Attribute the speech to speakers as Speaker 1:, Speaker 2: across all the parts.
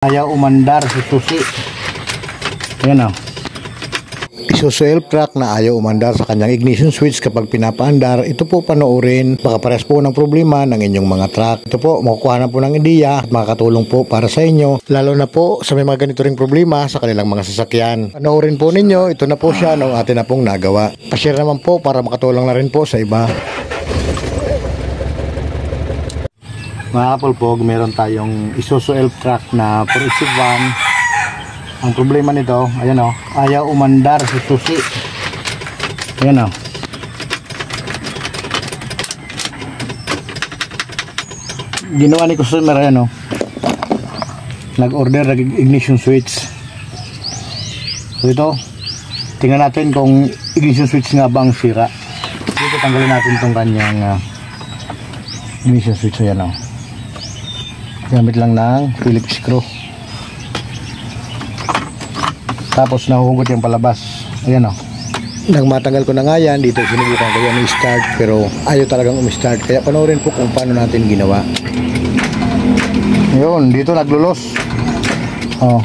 Speaker 1: Ayaw umandar si susi. Ayan o. Isuzu L-Track na ayaw umandar sa kanyang ignition switch kapag pinapaandar. Ito po panoorin. Baka parehas po ng problema ng inyong mga truck. Ito po, makukuha na po ng ideya at makakatulong po para sa inyo. Lalo na po sa may mga ganito ring problema sa kanilang mga sasakyan. Panoorin po ninyo. Ito na po siya nung atin na pong nagawa. Pa-share naman po para makatulong na rin po sa iba. Mga kapulpog, meron tayong Isuzu L-Track na progressive van. Ang problema nito, ayan o, ayaw umandar si susi. Ayan o. Ginawa ni customer, ayan o. Nag-order ng ignition switch. So ito, tingnan natin kung ignition switch nga ba ang sira. Dito tanggalin natin itong kanyang ignition switch. Ayan o. Gamit lang ng Phillips screw. Tapos nahuhugot yung palabas. Ayan o. Nang matanggal ko na nga yan, dito sinubukan ko yan i-start pero ayaw talagang umi-start. Kaya panoorin po kung paano natin ginawa. Ayun, dito naglulos. Oh.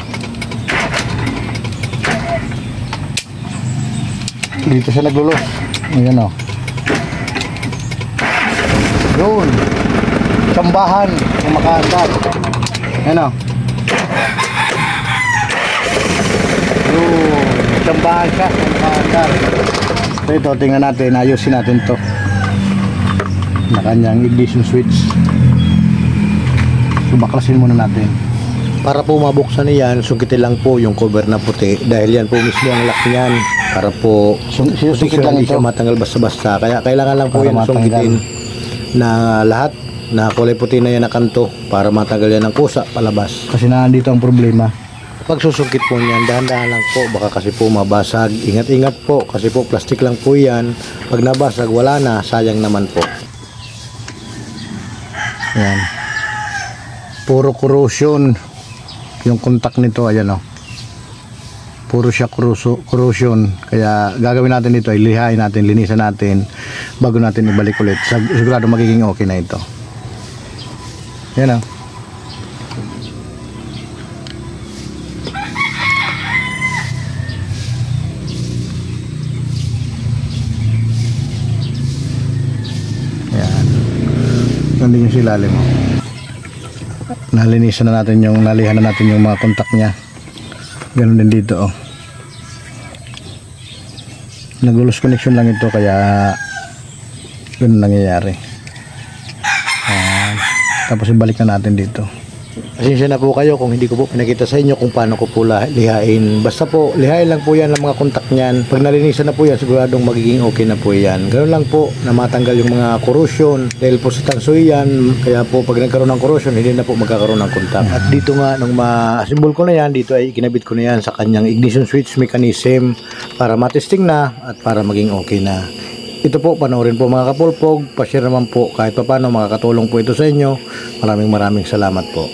Speaker 1: Dito siya naglulos. Ayan o. Yun. Sambahan kung makaandar. Ayan o. Sambahan siya kung makaandar. So ito, tingnan natin, ayusin natin to na kanyang ignition switch. So baklasin muna natin. Para po mabuksan niyan, sungkitin lang po yung cover na puti dahil yan po mismo ang lock niyan. Para po sungkit lang ito, matanggal basta-basta. Kaya kailangan lang po yan sungkitin na lahat na kulay puti na yan na kanto para matanggal yan ng kusa palabas. Kasi nandito ang problema. Pag susungkit po niyan, dahan-dahan lang po, baka kasi po mabasag. Ingat-ingat po kasi po plastic lang po yan. Pag nabasag, wala na, sayang naman po. Ayan. Puro corrosion yung contact nito, ayan o. Puro siya corrosion. Kaya gagawin natin dito ay lihain natin, linisan natin bago natin ibalik ulit. Sigurado magiging okay na ito. Ayan o. Nandun yung silalim. Nalinisan na natin yung, nalihan na natin yung mga kontak niya. Ganun din dito oh. Nag-loose connection lang ito kaya ganun nangyayari. Tapos ibalik na natin dito. Pasensya na po kayo kung hindi ko po pinakita sa inyo kung paano ko po lihain. Basta po, lihain lang po yan ang mga kontak niyan. Pag nalinisan na po yan, siguradong magiging okay na po yan. Ganoon lang po na matanggal yung mga corrosion. Dahil po sa tansoy yan, kaya po pag nagkaroon ng corrosion, hindi na po magkakaroon ng kontak. At dito nga, nung ma-symbol ko na yan, dito ay ikinabit ko na yan sa kanyang ignition switch mechanism para matesting na at para maging okay na. Ito po, panoorin po mga kapulpog. Pa-share naman po kahit paano makakatulong po ito sa inyo. Maraming salamat po.